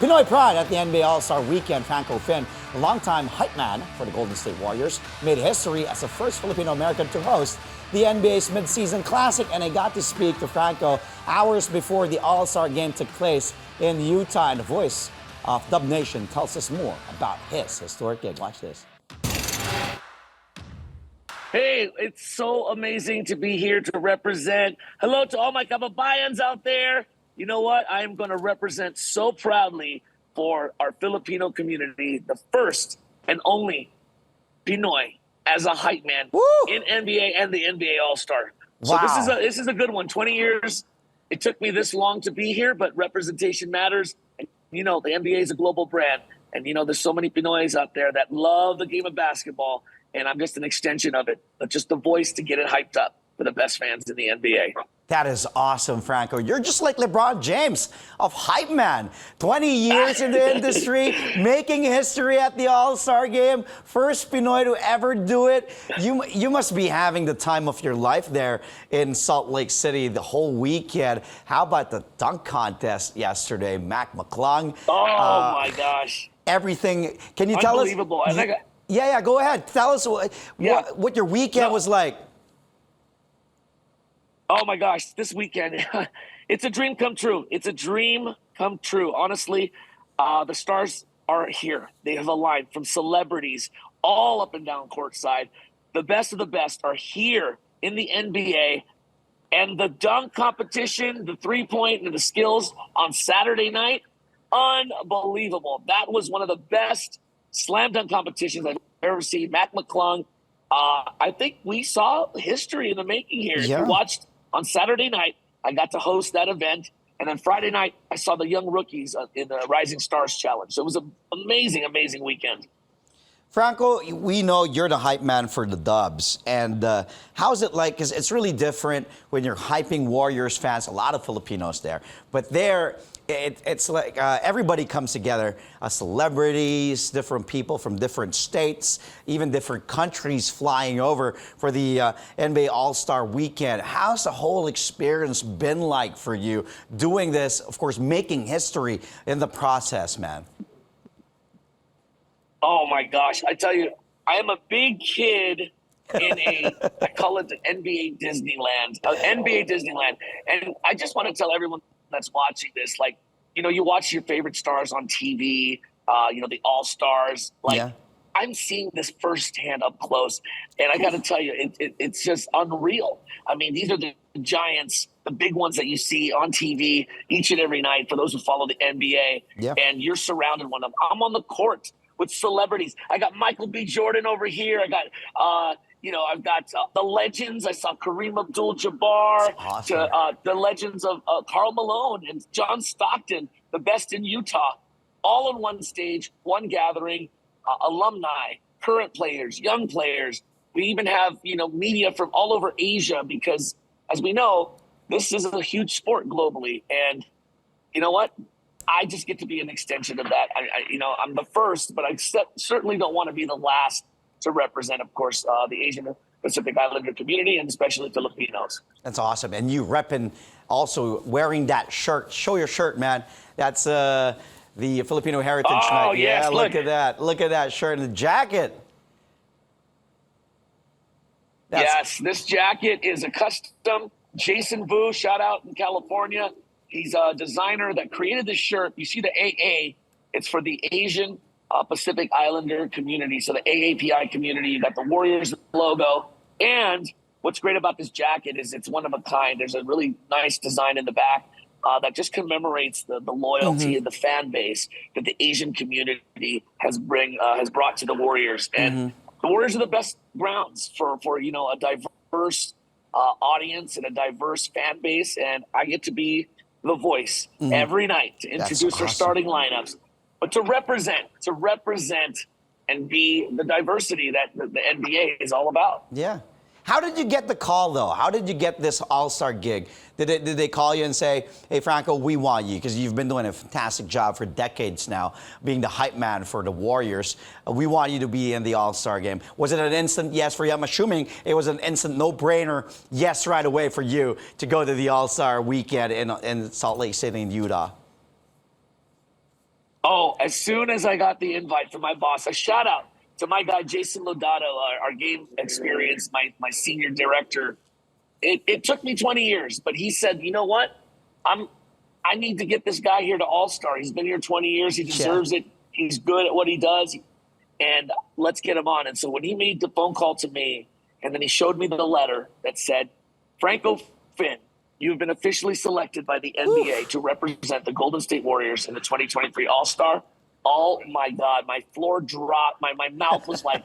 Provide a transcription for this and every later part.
Pinoy pride at the NBA All-Star Weekend. Franco Finn, a longtime hype man for the Golden State Warriors, made history as the first Filipino-American to host the NBA's mid-season classic, and I got to speak to Franco hours before the All-Star game took place in Utah, and the voice of Dub Nation tells us more about his historic gig. Watch this. Hey, it's so amazing to be here to represent. Hello to all my kababayans out there. You know what? I am going to represent so proudly for our Filipino community, the first and only Pinoy as a hype man in NBA and the NBA All-Star. So this is a good one. 20 years. It took me this long to be here, but representation matters. And, you know, the NBA is a global brand. And, you know, there's so many Pinoys out there that love the game of basketball. And I'm just an extension of it, but just the voice to get it hyped up for the best fans in the NBA. That is awesome, Franco. You're just like LeBron James of hype man. 20 years in the industry, making history at the All-Star game. First Pinoy to ever do it. You must be having the time of your life there in Salt Lake City the whole weekend. How about the dunk contest yesterday? Mac McClung. Oh, my gosh. Everything. Can you tell us? Unbelievable. Yeah, go ahead. Tell us what your weekend was like. Oh my gosh, this weekend, it's a dream come true. It's a dream come true. Honestly, the stars are here. They have aligned from celebrities all up and down courtside. The best of the best are here in the NBA. And the dunk competition, the three-point and the skills on Saturday night, unbelievable. That was one of the best slam dunk competitions I've ever seen. Mac McClung, I think we saw history in the making here. Yeah. If you watched on Saturday night, I got to host that event. And then Friday night, I saw the young rookies in the Rising Stars Challenge. So it was an amazing, amazing weekend. Franco, we know you're the hype man for the Dubs. And how's it like? Because it's really different when you're hyping Warriors fans, a lot of Filipinos there. But there, it's like everybody comes together, celebrities, different people from different states, even different countries flying over for the NBA All-Star Weekend. How's the whole experience been like for you doing this, of course, making history in the process, man? Oh my gosh, I tell you, I am a big kid in I call it the NBA Disneyland, NBA Disneyland. And I just want to tell everyone that's watching this, like, you know, you watch your favorite stars on TV, you know, the All-Stars, like, I'm seeing this firsthand up close. And I got to tell you, it's just unreal. I mean, these are the giants, the big ones that you see on TV each and every night for those who follow the NBA. Yeah. And you're surrounded with them. I'm on the court with celebrities. I got Michael B. Jordan over here. I got, you know, I've got the legends. I saw Kareem Abdul-Jabbar, awesome. The legends of Karl Malone and John Stockton, the best in Utah, all on one stage, one gathering, alumni, current players, young players. We even have, you know, media from all over Asia because, as we know, this is a huge sport globally. And you know what? I just get to be an extension of that. You know, I'm the first, but I certainly don't want to be the last to represent, of course, the Asian Pacific Islander community and especially Filipinos. That's awesome. And you repping, also wearing that shirt. Show your shirt, man. That's the Filipino Heritage Night. Oh, yes, yeah, look at that. Look at that shirt and the jacket. Yes, this jacket is a custom. Jason Vu, shout out in California. He's a designer that created this shirt. You see the AA, it's for the Asian Pacific Islander community. So the AAPI community, you got the Warriors logo. And what's great about this jacket is it's one of a kind. There's a really nice design in the back that just commemorates the loyalty and the fan base that the Asian community has brought to the Warriors. And the Warriors are the best grounds for you know, a diverse audience and a diverse fan base. And I get to be the voice every night to introduce our starting lineups, but to represent and be the diversity that the NBA is all about. Yeah. How did you get the call, though? How did you get this All-Star gig? Did they call you and say, hey, Franco, we want you, because you've been doing a fantastic job for decades now, being the hype man for the Warriors. We want you to be in the All-Star game. Was it an instant yes for you? I'm assuming it was an instant no-brainer yes right away for you to go to the All-Star weekend in Salt Lake City in Utah. Oh, as soon as I got the invite from my boss, a shout out to my guy Jason Lodato, our game experience, my senior director. It took me 20 years, but he said, you know what? I need to get this guy here to AllStar. He's been here 20 years. He deserves it. He's good at what he does, and let's get him on. And so when he made the phone call to me, and then he showed me the letter that said, Franco Finn, you've been officially selected by the NBA to represent the Golden State Warriors in the 2023 All-Star. Oh my God, my floor dropped. My mouth was like,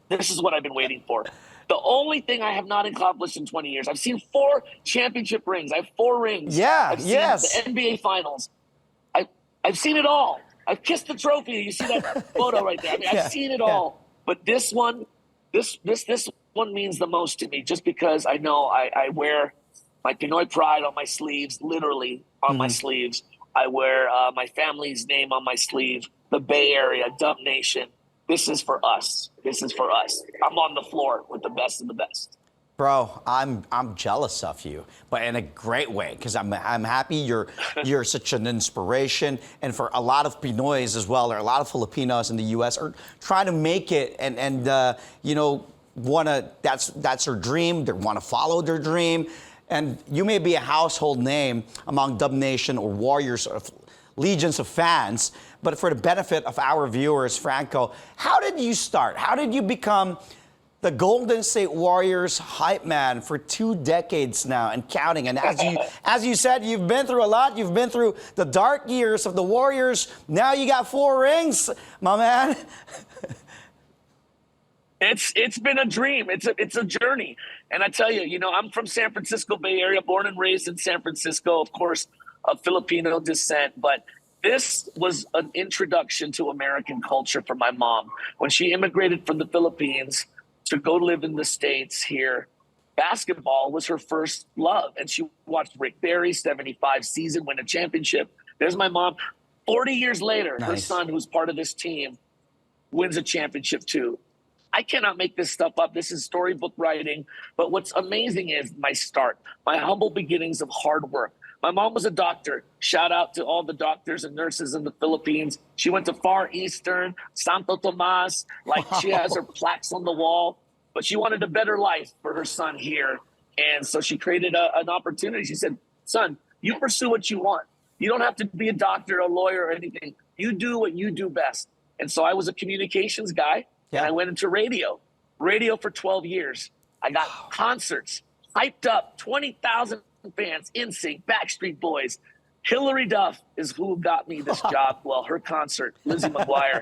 this is what I've been waiting for. The only thing I have not accomplished in 20 years, I've seen 4 championship rings. I have 4 rings. Yeah, I've seen the NBA Finals. I've seen it all. I've kissed the trophy. You see that photo right there. I mean, I've seen it all. But this one means the most to me, just because I know I wear my Pinoy pride on my sleeves, literally on my sleeves. I wear my family's name on my sleeve. The Bay Area, Dub Nation. This is for us. This is for us. I'm on the floor with the best of the best. Bro, I'm jealous of you, but in a great way, because I'm happy you're such an inspiration, and for a lot of Pinoys as well, or a lot of Filipinos in the U.S. are trying to make it, and you know, that's their dream. They want to follow their dream, and you may be a household name among Dub Nation or Warriors or legions of fans, but for the benefit of our viewers, Franco, how did you start? How did you become the Golden State Warriors hype man for 2 decades now and counting? And as you said, you've been through a lot. You've been through the dark years of the Warriors. Now you got 4 rings, my man. It's been a dream. It's a journey. And I tell you, you know, I'm from San Francisco Bay Area, born and raised in San Francisco, of course, of Filipino descent. But this was an introduction to American culture for my mom. When she immigrated from the Philippines to go live in the States here, basketball was her first love. And she watched Rick Barry, 75 season, win a championship. There's my mom. 40 years later, her son, who's part of this team, wins a championship too. I cannot make this stuff up. This is storybook writing. But what's amazing is my start, my humble beginnings of hard work. My mom was a doctor. Shout out to all the doctors and nurses in the Philippines. She went to Far Eastern, Santo Tomas, like she has her plaques on the wall, but she wanted a better life for her son here. And so she created an opportunity. She said, son, you pursue what you want. You don't have to be a doctor, a lawyer, or anything. You do what you do best. And so I was a communications guy, and I went into radio for 12 years. I got concerts, hyped up, 20,000 fans, NSYNC, Backstreet Boys. Hillary Duff is who got me this job. Well, her concert, Lizzie McGuire.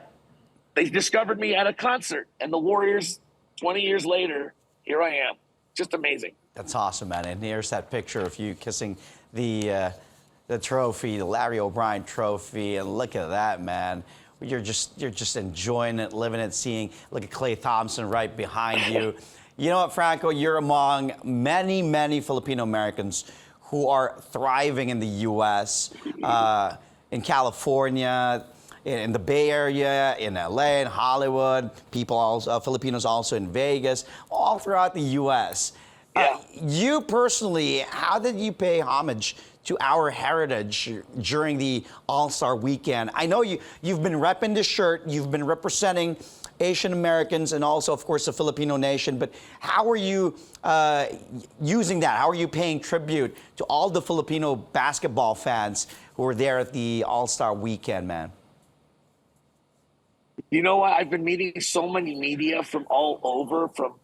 They discovered me at a concert, and the Warriors, 20 years later, here I am. Just amazing. That's awesome, man. And here's that picture of you kissing the trophy, the Larry O'Brien trophy, and look at that, man. You're just enjoying it, living it, seeing. Look at Klay Thompson right behind you. You know what, Franco? You're among many, many Filipino-Americans who are thriving in the U.S., in California, in the Bay Area, in L.A., in Hollywood. Filipinos also in Vegas, all throughout the U.S. You personally, how did you pay homage to our heritage during the All-Star weekend? I know you've been repping the shirt, you've been representing Asian Americans and also, of course, the Filipino nation, but how are you using that? How are you paying tribute to all the Filipino basketball fans who were there at the All-Star weekend, man? You know what? I've been meeting so many media from all over, from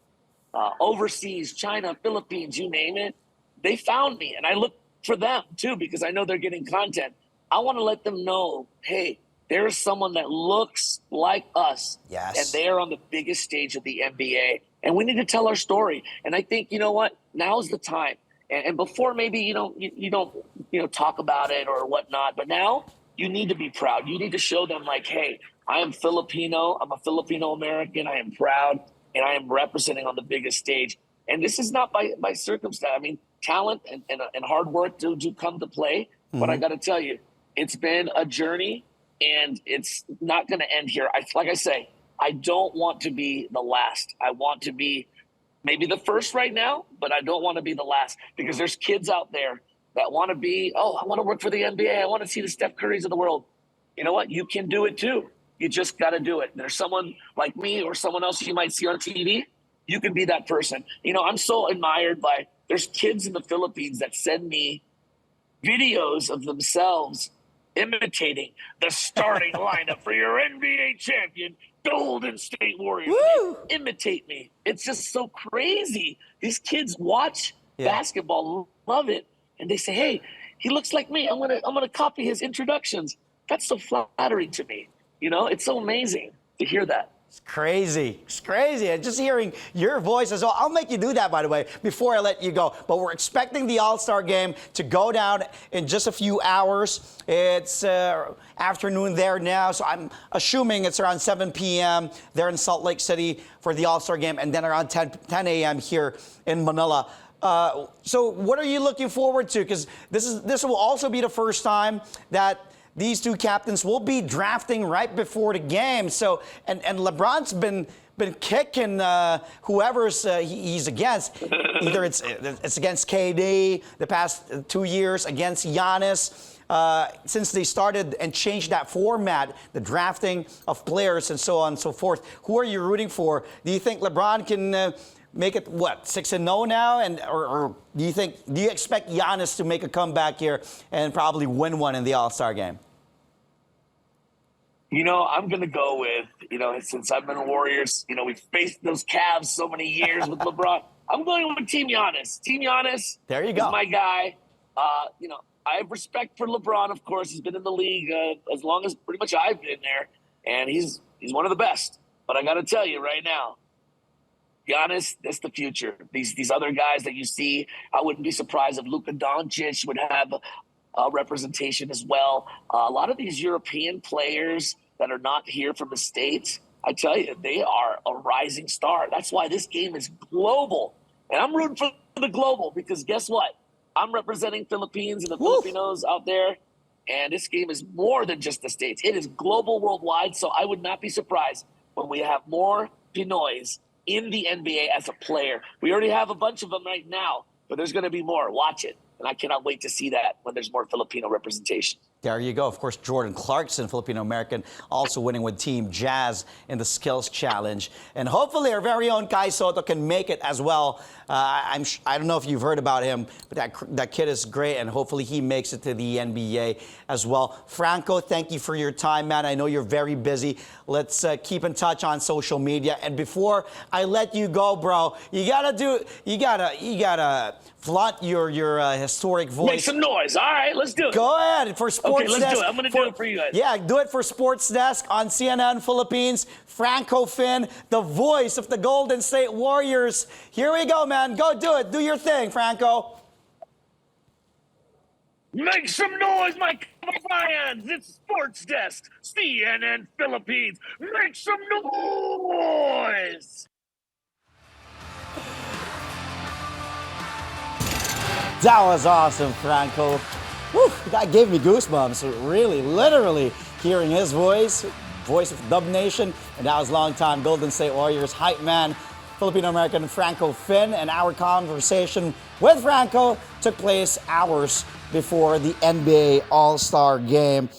overseas, China, Philippines, you name it. They found me, and I look for them too, because I know they're getting content. I want to let them know, hey, there is someone that looks like us, and they are on the biggest stage of the NBA, and we need to tell our story. And I think, you know what, now's the time. And before, maybe you don't talk about it or whatnot, but now you need to be proud. You need to show them, like, hey, I am Filipino, I'm a Filipino-American, I am proud, and I am representing on the biggest stage. And this is not by circumstance. I mean, talent and hard work do come to play, but I got to tell you, it's been a journey. And it's not going to end here. Like I say, I don't want to be the last. I want to be maybe the first right now, but I don't want to be the last, because there's kids out there that want to be, I want to work for the NBA. I want to see the Steph Currys of the world. you know what? You can do it too. You just got to do it. There's someone like me or someone else you might see on TV. You can be that person. You know, I'm so admired by, there's kids in the Philippines that send me videos of themselves imitating the starting lineup for your NBA champion Golden State Warriors. Imitate me. It's just so crazy. These kids watch basketball, love it, and they say, "Hey, he looks like me. I'm gonna copy his introductions." That's so flattering to me. You know, it's so amazing to hear that. It's crazy. It's crazy. And just hearing your voice as well. I'll make you do that, by the way, before I let you go. But we're expecting the AllStar game to go down in just a few hours. It's afternoon there now, so I'm assuming it's around 7 p.m. there in Salt Lake City for the AllStar game, and then around 10 a.m. here in Manila. So what are you looking forward to? Because this will also be the first time that these two captains will be drafting right before the game. So, and LeBron's been kicking whoever's he's against. Either it's against KD the past 2 years, against Giannis. Since they started and changed that format, the drafting of players and so on and so forth. Who are you rooting for? Do you think LeBron can make it 6-0 now, or do you expect Giannis to make a comeback here and probably win one in the All-Star game? You know, I'm going to go with, since I've been Warriors, we've faced those Cavs so many years with LeBron. I'm going with Team Giannis. Team Giannis there you go. Is my guy. I have respect for LeBron, of course. He's been in the league as long as pretty much I've been there, and he's one of the best. But I got to tell you right now, Giannis, that's the future. These other guys that you see, I wouldn't be surprised if Luka Doncic would have representation as well. A lot of these European players that are not here from the States, I tell you, they are a rising star. That's why this game is global. And I'm rooting for the global because guess what? I'm representing Philippines and the Filipinos out there. And this game is more than just the States. It is global, worldwide. So I would not be surprised when we have more Pinoys in the NBA as a player. We already have a bunch of them right now, but there's going to be more. Watch it. And I cannot wait to see that when there's more Filipino representation. There you go. Of course, Jordan Clarkson, Filipino-American, also winning with Team Jazz in the Skills Challenge. And hopefully our very own Kai Soto can make it as well. I don't know if you've heard about him, but that kid is great, and hopefully he makes it to the NBA as well. Franco, thank you for your time, man. I know you're very busy. Let's keep in touch on social media. And before I let you go, bro, you gotta flaunt your historic voice. Make some noise. All right, let's do it. Go ahead for Sports Okay, let's Desk. do it. I'm going to do it for you guys. Yeah, do it for Sports Desk on CNN Philippines. Franco Finn, the voice of the Golden State Warriors. Here we go, man. Go do it. Do your thing, Franco. Make some noise, my fans. It's Sports Desk, CNN Philippines. Make some noise. That was awesome, Franco. Whew, that gave me goosebumps, really, literally, hearing his voice of Dub Nation. And that was longtime Golden State Warriors hype man, Filipino-American Franco Finn. And our conversation with Franco took place hours before the NBA All-Star game.